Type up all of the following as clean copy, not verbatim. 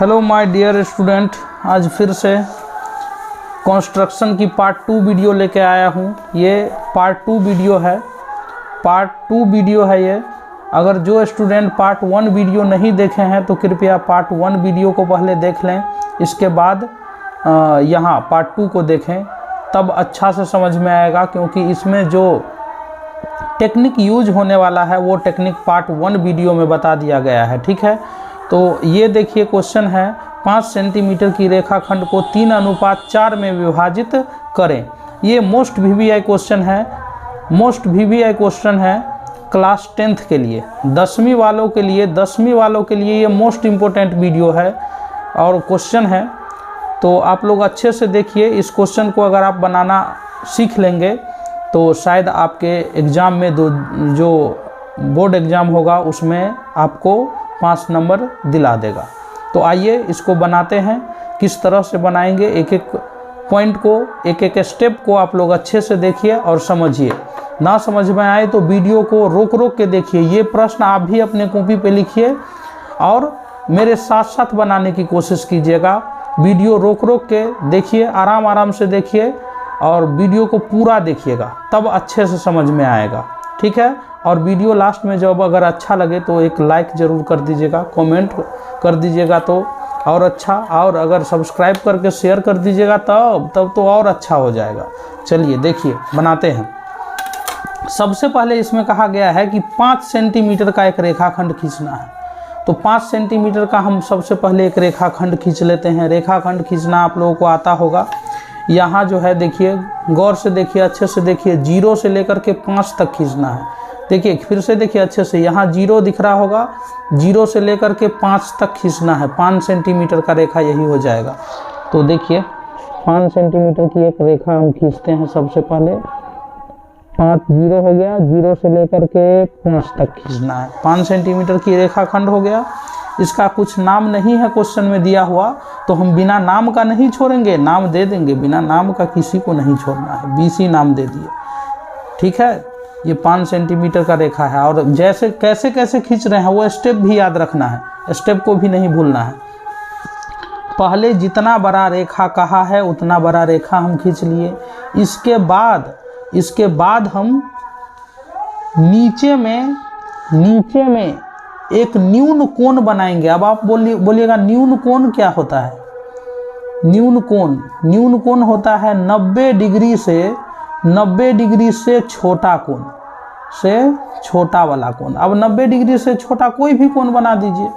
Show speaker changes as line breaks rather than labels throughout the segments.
Hello my dear student, आज फिर से कंस्ट्रक्शन की पार्ट 2 वीडियो लेके आया हूँ। ये पार्ट 2 वीडियो है ये। अगर जो स्टूडेंट पार्ट 1 वीडियो नहीं देखे हैं तो कृपया पार्ट 1 वीडियो को पहले देख लें, इसके बाद यहाँ पार्ट 2 को देखें, तब अच्छा से समझ में आएगा। क्योंकि इसमें जो टेक्निक यूज होने वाला है वो टेक्निक पार्ट 1 वीडियो में बता दिया गया है, ठीक है। तो ये देखिए क्वेश्चन है, 5 सेंटीमीटर की रेखाखंड को 3:4 में विभाजित करें। ये मोस्ट वीवीआई क्वेश्चन है क्लास 10th के लिए, 10वीं वालों के लिए ये मोस्ट इम्पोर्टेंट वीडियो है और क्वेश्चन है। तो आप लोग अच्छे से देखिए। इस क्वेश्चन को अगर आप बनाना सीख लेंगे तो शायद आपके एग्ज़ाम में जो बोर्ड एग्ज़ाम होगा उसमें आपको 5 नंबर दिला देगा। तो आइए इसको बनाते हैं। किस तरह से बनाएंगे, एक एक पॉइंट को, एक एक स्टेप को आप लोग अच्छे से देखिए और समझिए। ना समझ में आए तो वीडियो को रोक रोक के देखिए। ये प्रश्न आप भी अपने कॉपी पे लिखिए और मेरे साथ साथ बनाने की कोशिश कीजिएगा। वीडियो रोक रोक के देखिए, आराम आराम से देखिए और वीडियो को पूरा देखिएगा, तब अच्छे से समझ में आएगा, ठीक है। और वीडियो लास्ट में जब अगर अच्छा लगे तो एक लाइक ज़रूर कर दीजिएगा, कमेंट कर दीजिएगा तो और अच्छा, और अगर सब्सक्राइब करके शेयर कर दीजिएगा तब तो और अच्छा हो जाएगा। चलिए देखिए बनाते हैं। सबसे पहले इसमें कहा गया है कि 5 सेंटीमीटर का एक रेखाखंड खींचना है। तो 5 सेंटीमीटर का हम सबसे पहले एक रेखाखंड खींच लेते हैं। रेखाखंड खींचना आप लोगों को आता होगा। यहाँ जो है देखिए, गौर से देखिए, अच्छे से देखिए, 0 से लेकर के 5 तक खींचना है। देखिए फिर से देखिए अच्छे से, यहाँ 0 दिख रहा होगा, 0 से लेकर के 5 तक खींचना है। 5 सेंटीमीटर का रेखा यही हो जाएगा। तो देखिए 5 सेंटीमीटर की एक रेखा हम खींचते हैं। सबसे पहले 5 0 हो गया, 0 से लेकर के 5 तक खींचना है। 5 सेंटीमीटर की रेखाखंड हो गया। इसका कुछ नाम नहीं है क्वेश्चन में दिया हुआ, तो हम बिना नाम का नहीं छोड़ेंगे, नाम दे देंगे। बिना नाम का किसी को नहीं छोड़ना है, BC नाम दे दिए, ठीक है। ये 5 सेंटीमीटर का रेखा है और जैसे कैसे खींच रहे हैं वो स्टेप भी याद रखना है, स्टेप को भी नहीं भूलना है। पहले जितना बड़ा रेखा कहा है उतना बड़ा रेखा हम खींच लिए। इसके बाद हम नीचे में एक न्यून कोण बनाएंगे। अब आप बोलिएगा न्यून कोण क्या होता है? न्यून कोण होता है 90 डिग्री से छोटा कोण, से छोटा वाला कोण। अब 90 डिग्री से छोटा कोई भी कोण बना दीजिए,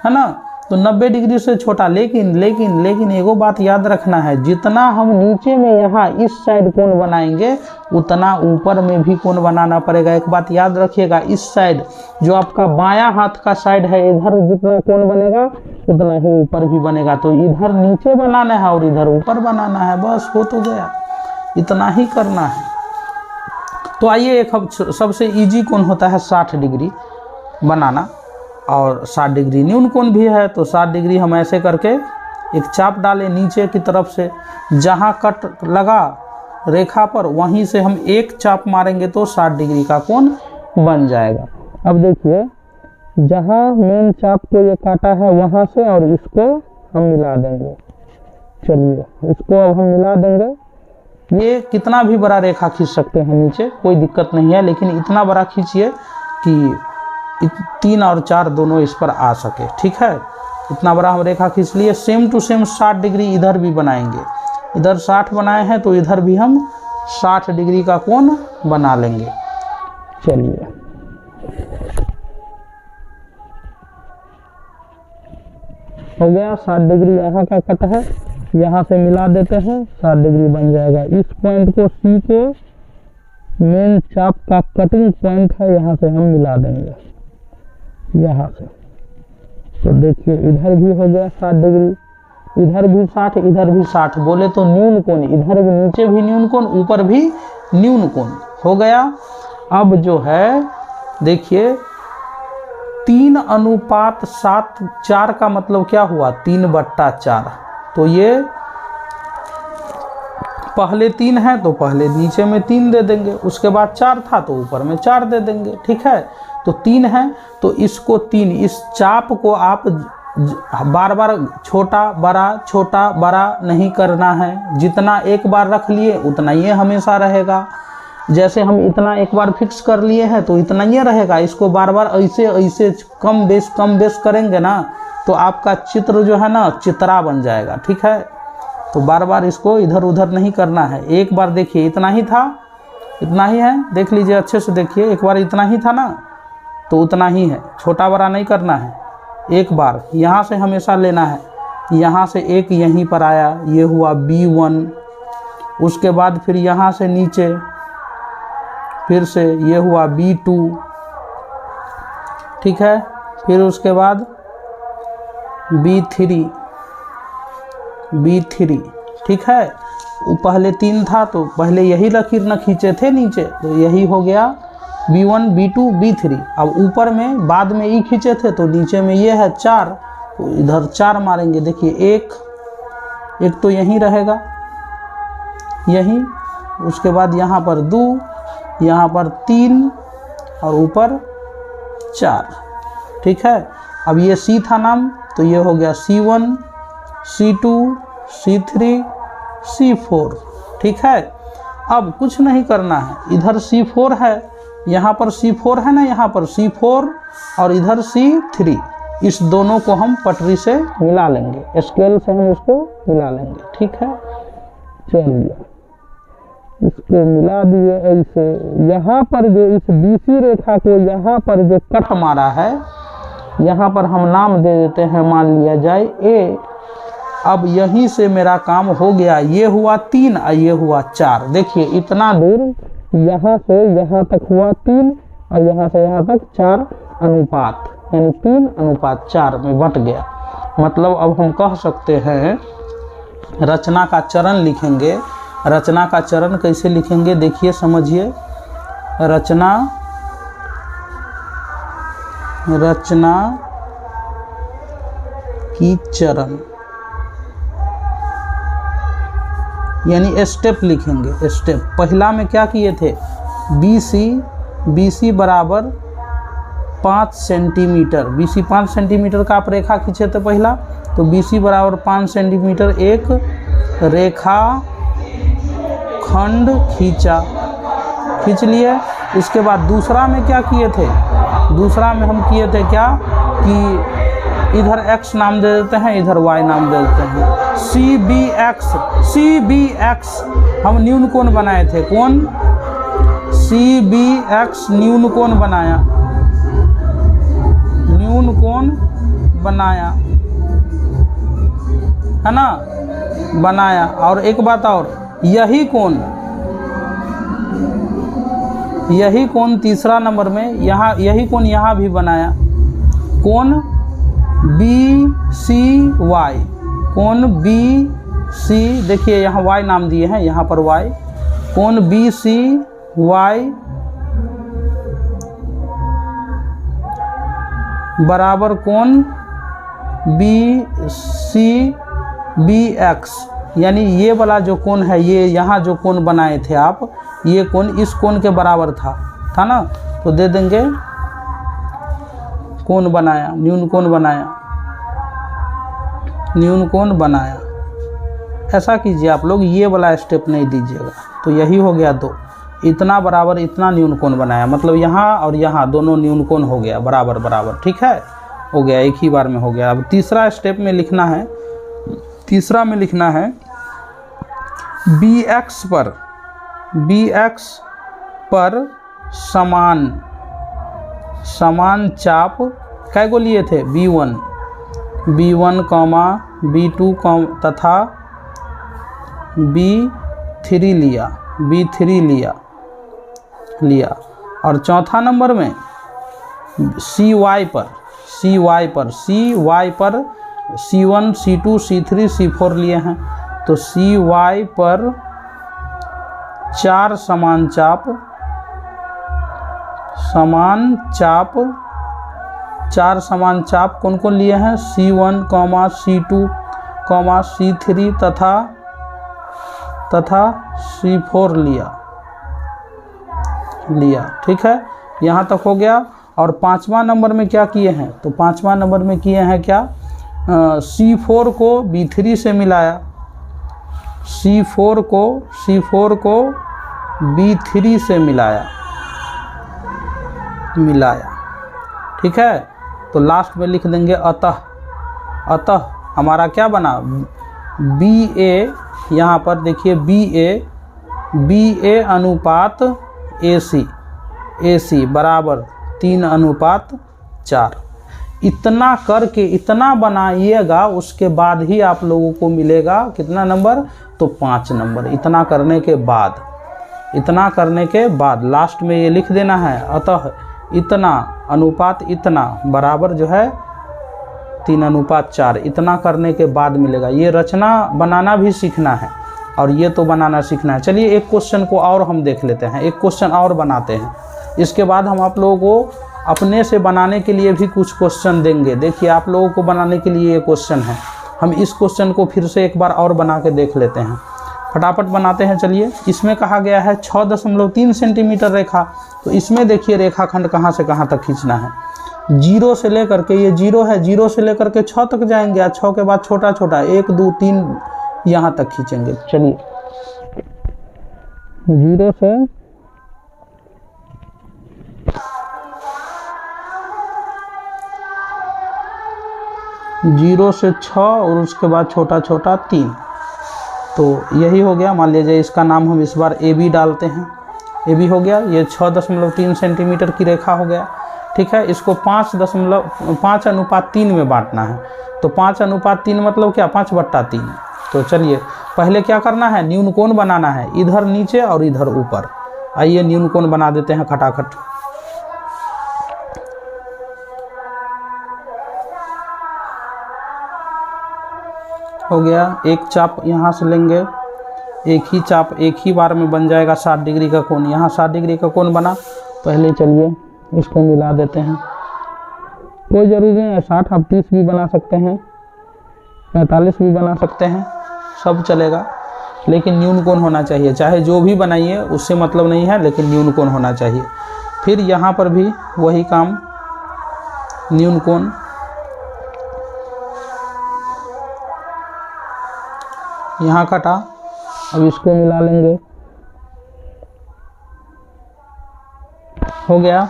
है ना। तो 90 डिग्री से छोटा, लेकिन एगो बात याद रखना है, जितना हम नीचे में यहाँ इस साइड कोण बनाएंगे उतना ऊपर में भी कोण बनाना पड़ेगा। एक बात याद रखिएगा, इस साइड जो आपका बायां हाथ का साइड है, इधर जितना कोण बनेगा उतना ही ऊपर भी बनेगा। तो इधर नीचे बनाना है और इधर ऊपर बनाना है, बस हो तो गया, इतना ही करना है। तो आइए, एक सबसे इजी कोण होता है 60 डिग्री बनाना, और 60 डिग्री न्यून कोण भी है। तो 60 डिग्री हम ऐसे करके एक चाप डालें नीचे की तरफ से, जहाँ कट लगा रेखा पर वहीं से हम एक चाप मारेंगे तो 60 डिग्री का कोण बन जाएगा। अब देखिए, जहाँ मेन चाप को ये काटा है वहाँ से और इसको हम मिला देंगे। चलिए इसको अब हम मिला देंगे। ये कितना भी बड़ा रेखा खींच सकते हैं नीचे, कोई दिक्कत नहीं है, लेकिन इतना बड़ा खींचिए कि 3 और 4 दोनों इस पर आ सके, ठीक है। इतना बड़ा हम रेखा खींच लिए। सेम टू सेम 60 डिग्री इधर भी बनाएंगे। इधर 60 बनाए हैं तो इधर भी हम 60 डिग्री का कोण बना लेंगे। चलिए हो गया। 60 डिग्री यहाँ का कट है, यहाँ से मिला देते हैं, 60 डिग्री बन जाएगा। इस पॉइंट को C को मेन चाप का कटिंग पॉइंट है, यहाँ से हम मिला देंगे, यहाँ से। तो देखिए इधर भी हो गया 60 डिग्री, इधर भी 60, इधर भी 60। बोले तो न्यून कोण, इधर भी नीचे भी न्यून कोण, ऊपर भी न्यून कोण हो गया। अब जो है देखिए 3:7:4 का मतलब क्या हुआ? 3/4। तो ये पहले 3 है तो पहले नीचे में 3 दे देंगे, उसके बाद 4 था तो ऊपर में 4 दे देंगे, ठीक है। तो 3 है तो इसको 3, इस चाप को आप बार बार छोटा बड़ा नहीं करना है। जितना एक बार रख लिए उतना ये हमेशा रहेगा। जैसे हम इतना एक बार फिक्स कर लिए हैं तो इतना ये रहेगा। इसको बार बार ऐसे ऐसे कम बेस करेंगे ना तो आपका चित्र जो है ना चित्रा बन जाएगा। ठीक है, तो बार बार इसको इधर उधर नहीं करना है। एक बार देखिए इतना ही था, इतना ही है, देख लीजिए अच्छे से देखिए। एक बार इतना ही था ना तो उतना ही है, छोटा बड़ा नहीं करना है। एक बार यहाँ से हमेशा लेना है। यहाँ से एक यहीं पर आया, ये हुआ B1। उसके बाद फिर यहाँ से नीचे फिर से ये हुआ B2। ठीक है, फिर उसके बाद B3। ठीक है, वो पहले 3 था तो पहले यही लकीर न खींचे थे नीचे, तो यही हो गया B1 B2 B3। अब ऊपर में बाद में ई खींचे थे तो नीचे में ये है 4, तो इधर 4 मारेंगे। देखिए एक तो यहीं रहेगा, यहीं। उसके बाद यहाँ पर 2, यहाँ पर 3 और ऊपर 4। ठीक है, अब ये C था नाम तो ये हो गया C1 C2 C3 C4। ठीक है, अब कुछ नहीं करना है। इधर C4 है, यहाँ पर C4 है ना, यहाँ पर C4 और इधर C3। इस दोनों को हम पटरी से मिला लेंगे, स्केल से हम इसको मिला लेंगे। ठीक है, चलिए इसको मिला दिए ऐसे। यहाँ पर जो इस BC रेखा को यहाँ पर जो कट मारा है, यहाँ पर हम नाम दे देते हैं, मान लिया जाए A। अब यहीं से मेरा काम हो गया। ये हुआ 3 और ये हुआ 4। देखिए इतना दूर यहाँ से यहाँ तक हुआ 3 और यहाँ से यहाँ तक 4 अनुपात, यानी 3:4 में बंट गया। मतलब अब हम कह सकते हैं रचना का चरण लिखेंगे। रचना का चरण कैसे लिखेंगे देखिए, समझिए। रचना की चरण यानी स्टेप लिखेंगे। स्टेप पहला में क्या किए थे, BC बराबर 5 सेंटीमीटर। BC 5 सेंटीमीटर का आप रेखा खींचे थे पहला, तो BC बराबर 5 सेंटीमीटर एक रेखा खंड खींच लिए। इसके बाद दूसरा में क्या किए थे, दूसरा में हम किए थे क्या कि इधर x नाम दे देते हैं, इधर y नाम दे देते हैं। CBX हम न्यून कोण बनाए थे। कौन? CBX न्यून कोण बनाया, न्यून कोण बनाया है ना, बनाया। और एक बात और, यही कोण तीसरा नंबर में यहाँ, यही कोण यहाँ भी बनाया। कोण BCY, कोण BC, देखिए यहाँ y नाम दिए हैं, यहाँ पर y। कोण BCY बराबर कोण BCBX, यानी ये वाला जो कोण है, ये यहाँ जो कोण बनाए थे आप, ये कोण इस कोण के बराबर था ना, तो दे देंगे कोण बनाया, न्यून कोण बनाया, न्यून कोण बनाया। ऐसा कीजिए आप लोग, ये वाला स्टेप नहीं दीजिएगा। तो यही हो गया 2, इतना बराबर इतना न्यून कोण बनाया, मतलब यहाँ और यहाँ दोनों न्यून कोण हो गया बराबर बराबर। ठीक है, हो गया, एक ही बार में हो गया। अब तीसरा स्टेप में लिखना है, तीसरा में लिखना है BX पर समान चाप कै गो लिए थे, B1, B2 तथा B3 लिया। और चौथा नंबर में CY पर C1 C2 C3 C4 लिए हैं, तो CY पर 4 समान चाप, 4 समान चाप कौन कौन लिए हैं, C1, C2, C3 तथा C4 लिया। ठीक है, यहाँ तक हो गया। और 5वां नंबर में क्या किए हैं, तो 5वां नंबर में किए हैं क्या, C4 को B3 से मिलाया, C4 को B3 से मिलाया, ठीक है। तो लास्ट में लिख देंगे अतः हमारा क्या बना, BA, यहाँ पर देखिए BA अनुपात AC बराबर 3:4। इतना करके, इतना बनाइएगा, उसके बाद ही आप लोगों को मिलेगा कितना नंबर, तो 5 नंबर। इतना करने के बाद लास्ट में ये लिख देना है, अतः इतना अनुपात इतना बराबर जो है 3:4। इतना करने के बाद मिलेगा। ये रचना बनाना भी सीखना है और ये तो बनाना सीखना है। चलिए एक क्वेश्चन को और हम देख लेते हैं, एक क्वेश्चन और बनाते हैं। इसके बाद हम आप लोगों को अपने से बनाने के लिए भी कुछ क्वेश्चन देंगे। देखिए आप लोगों को बनाने के लिए ये क्वेश्चन है। हम इस क्वेश्चन को फिर से एक बार और बना के देख लेते हैं, फटाफट बनाते हैं। चलिए, इसमें कहा गया है 6.3 सेंटीमीटर रेखा। तो इसमें देखिए रेखाखंड कहाँ से कहाँ तक खींचना है। 0 से लेकर के, ये 0 है, 0 से लेकर के 6 तक जाएंगे, 6 के बाद छोटा छोटा 1 2 3 यहाँ तक खींचेंगे। चलिए 0 से 6 और उसके बाद छोटा छोटा 3। तो यही हो गया। मान लीजिए इसका नाम हम इस बार AB डालते हैं। AB हो गया। ये 6.3 सेंटीमीटर की रेखा हो गया, ठीक है। इसको 5:3 में बांटना है। तो 5:3 मतलब क्या, 5/3। तो चलिए पहले क्या करना है, न्यून कोण बनाना है, इधर नीचे और इधर ऊपर। आइए न्यून कोण बना देते हैं खटाखट। हो गया। एक चाप यहाँ से लेंगे, एक ही चाप एक ही बार में बन जाएगा 60 डिग्री का कोण। यहाँ 60 डिग्री का कोण बना। पहले चलिए इसको मिला देते हैं। कोई ज़रूरी नहीं है 60, आप 30 भी बना सकते हैं, 45 भी बना सकते हैं, सब चलेगा। लेकिन न्यून कोण होना चाहिए। चाहे जो भी बनाइए उससे मतलब नहीं है, लेकिन न्यून कोण होना चाहिए। फिर यहाँ पर भी वही काम, न्यून कोण। यहाँ कटा, अब इसको मिला लेंगे। हो गया।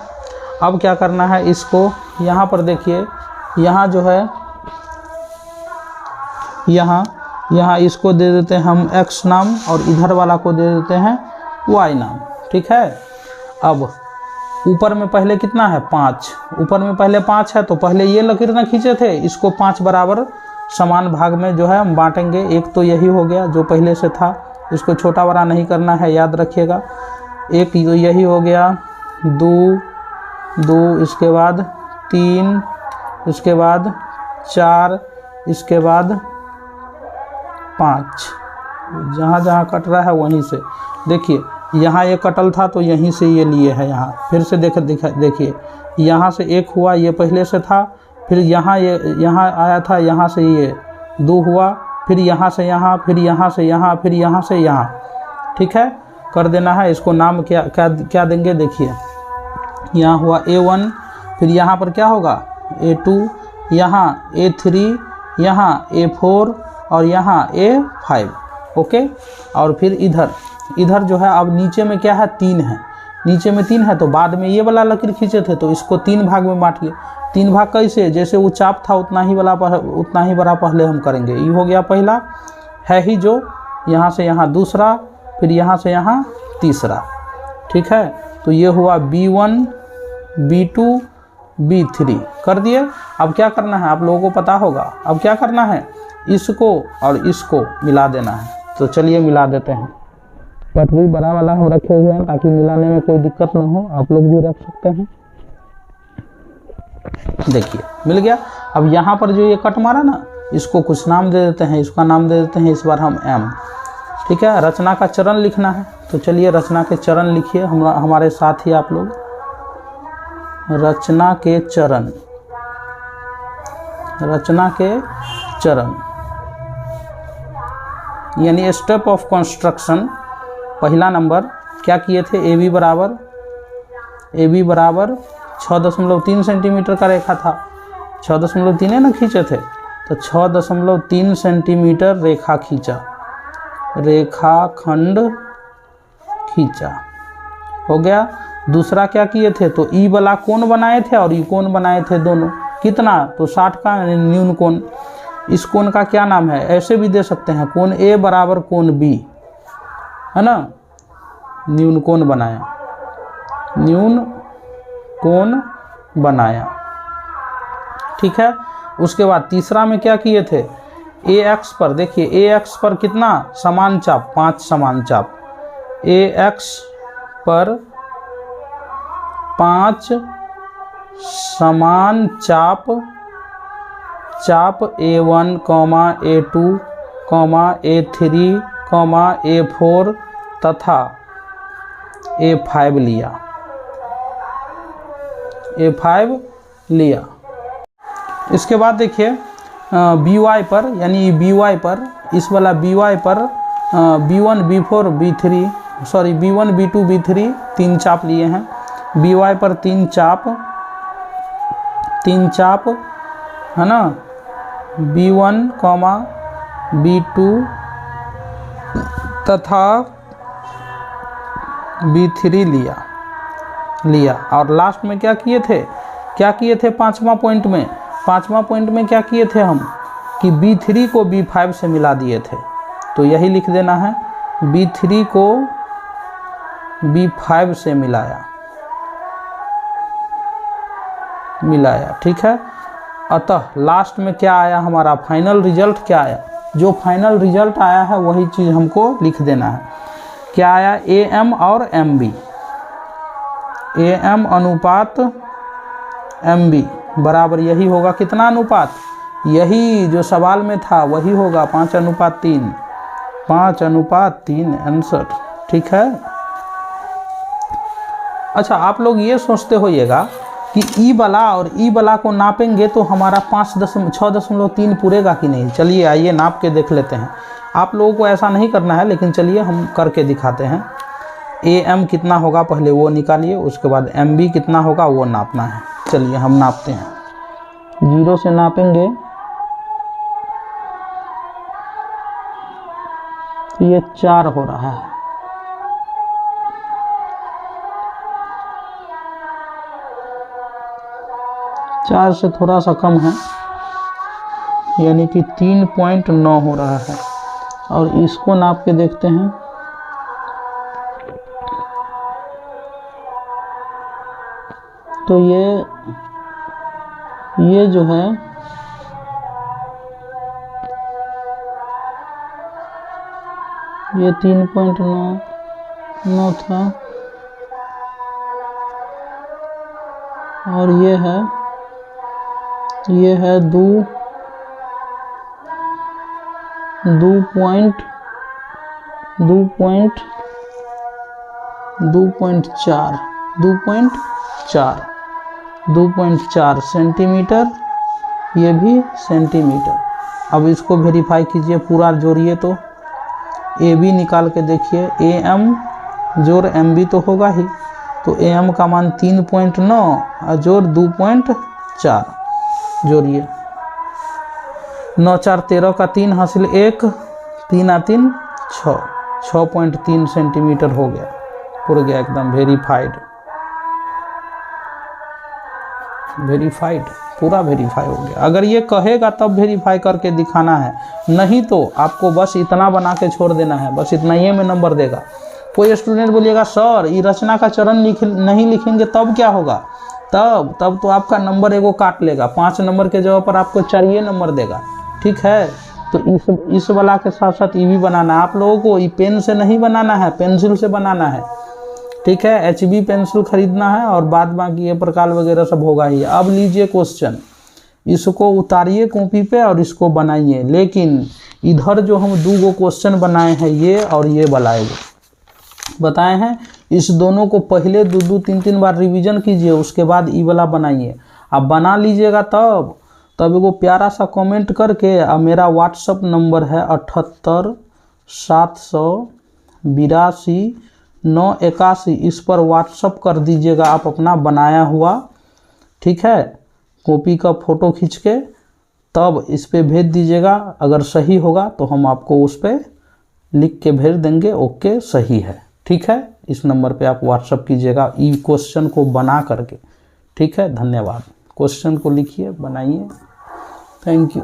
अब क्या करना है, इसको यहाँ पर देखिए, यहाँ जो है, यहाँ इसको दे देते हैं हम x नाम और इधर वाला को दे देते हैं y नाम, ठीक है। अब ऊपर में पहले कितना है, 5। ऊपर में पहले 5 है, तो पहले ये लकीर ना खींचे थे, इसको 5 बराबर समान भाग में जो है हम बांटेंगे। एक तो यही हो गया जो पहले से था, इसको छोटा बड़ा नहीं करना है, याद रखिएगा। एक तो यही हो गया, 2, इसके बाद 3, इसके बाद 4, इसके बाद 5। जहाँ जहाँ कट रहा है वहीं से देखिए, यहाँ ये कटल था तो यहीं से ये लिए है। यहाँ फिर से देखिए, यहाँ से 1 हुआ, ये पहले से था, फिर यहाँ आया था, यहाँ से ये 2 हुआ, फिर यहाँ से यहाँ, फिर यहाँ से यहाँ, फिर यहाँ से यहाँ, ठीक है। कर देना है। इसको नाम क्या देंगे, देखिए यहाँ हुआ A1, फिर यहाँ पर क्या होगा A2, यहाँ A3, यहाँ A4 और यहाँ A5, ओके। और फिर इधर जो है, अब नीचे में क्या है, 3 है, नीचे में 3 है। तो बाद में ये वाला लकीर खींचे थे, तो इसको 3 भाग में बांटिए। 3 भाग कैसे, जैसे वो चाप था उतना ही बड़ा पहले हम करेंगे। ये हो गया पहला, है ही जो, यहाँ से यहाँ दूसरा, फिर यहाँ से यहाँ तीसरा, ठीक है। तो ये हुआ B1, B2, B3 कर दिए। अब क्या करना है, आप लोगों को पता होगा। अब क्या करना है, इसको और इसको मिला देना है। तो चलिए मिला देते हैं। पटरी बड़ा वाला हम रखे हुए हैं ताकि मिलाने में कोई दिक्कत ना हो, आप लोग भी रख सकते हैं। देखिए मिल गया। अब यहाँ पर जो ये कट मारा ना, इसको कुछ नाम दे देते हैं, इसका नाम दे देते हैं इस बार हम M, ठीक है। रचना का चरण लिखना है, तो चलिए रचना के चरण लिखिए हमारे साथ ही आप लोग। रचना के चरण, रचना के चरण यानी स्टेप ऑफ कंस्ट्रक्शन। पहला नंबर क्या किए थे, AB बराबर 6.3 सेंटीमीटर का रेखा था, 6.3 ना खींचे थे। तो 6.3 सेंटीमीटर रेखा खींचा, रेखाखंड खींचा, हो गया। दूसरा क्या किए थे, तो ई वाला कोण बनाए थे और ई कोण बनाए थे दोनों, कितना, तो 60 का न्यून कोण। इस कोण का क्या नाम है, ऐसे भी दे सकते हैं, कोण ए बराबर कोण बी, है ना, न्यून कोण बनाया, न्यून कोण बनाया, ठीक है। उसके बाद तीसरा में क्या किए थे, ए एक्स पर, देखिए ए एक्स पर कितना समान चाप, 5 समान चाप, ए एक्स पर 5 समान चाप, चाप A1, A2, A3, A4 तथा A5 लिया, A5 लिया। इसके बाद देखिए BY पर, यानी BY पर, इस वाला BY पर B1, B4, B3 sorry B1, B2, B3 3 चाप लिए हैं। BY पर 3 चाप है ना, B1, B2 तथा B3 लिया। और लास्ट में क्या किए थे, पांचवा पॉइंट में क्या किए थे हम, कि B3 को B5 से मिला दिए थे। तो यही लिख देना है, B3 को B5 से मिलाया, ठीक है। अतः लास्ट में क्या आया, हमारा फाइनल रिजल्ट क्या आया, जो फाइनल रिजल्ट आया है वही चीज़ हमको लिख देना है। क्या आया, AM और MB, AM अनुपात MB बराबर यही होगा, कितना अनुपात, यही जो सवाल में था वही होगा, 5:3, 5:3 आंसर, ठीक है। अच्छा, आप लोग ये सोचते होइएगा कि ई वाला और ई वाला को नापेंगे तो हमारा 6.3 पूरेगा कि नहीं। चलिए आइए नाप के देख लेते हैं। आप लोगों को ऐसा नहीं करना है, लेकिन चलिए हम करके दिखाते हैं। AM कितना होगा पहले वो निकालिए, उसके बाद MB कितना होगा वो नापना है। चलिए हम नापते हैं, 0 से नापेंगे, ये 4 हो रहा है, चार से थोड़ा सा कम है, यानी कि 3.9 हो रहा है। और इसको नाप के देखते हैं, तो ये जो है ये 3.9 था, और ये है 2.4 सेंटीमीटर, ये भी सेंटीमीटर। अब इसको वेरीफाई कीजिए, पूरा जोड़िए तो AB निकाल के देखिए, AM जोड़ MB तो होगा ही, तो AM का मान 3.9 और जोड़ 2.4, जोड़िए, 9 4 13 का 3 हासिल 1, 3 आ 3 6, 6.3 सेंटीमीटर हो गया, पूरा गया एकदम वेरीफाइड, पूरा वेरीफाई हो गया। अगर ये कहेगा तब वेरीफाई करके दिखाना है, नहीं तो आपको बस इतना बना के छोड़ देना है, बस इतना ही में नंबर देगा। कोई स्टूडेंट बोलिएगा सर ये रचना का चरण नहीं लिखेंगे तब क्या होगा, तब तो आपका नंबर एगो काट लेगा, 5 नंबर के जगह पर आपको 4 नंबर देगा, ठीक है। तो इस वाला के साथ साथ ये भी बनाना है आप लोगों को, ये पेन से नहीं बनाना है, पेंसिल से बनाना है, ठीक है। HB पेंसिल खरीदना है, और बाद बाकी ये प्रकार वगैरह सब होगा ही। अब लीजिए क्वेश्चन, इसको उतारिए कॉपी पे और इसको बनाइए, लेकिन इधर जो हम 2 क्वेश्चन बनाए हैं, ये और ये बताए हैं, इस दोनों को पहले 2 3 बार रिवीजन कीजिए, उसके बाद ई वाला बनाइए। अब बना लीजिएगा तब एगो प्यारा सा कमेंट करके, अब मेरा व्हाट्सअप नंबर है 78 782 981, इस पर व्हाट्सअप कर दीजिएगा आप अपना बनाया हुआ, ठीक है, कॉपी का फ़ोटो खींच के, तब इस पे भेज दीजिएगा। अगर सही होगा तो हम आपको उस पर लिख के भेज देंगे ओके सही है, ठीक है। इस नंबर पे आप व्हाट्सअप कीजिएगा ई क्वेश्चन को बना करके, ठीक है। धन्यवाद। क्वेश्चन को लिखिए, बनाइए। Thank you.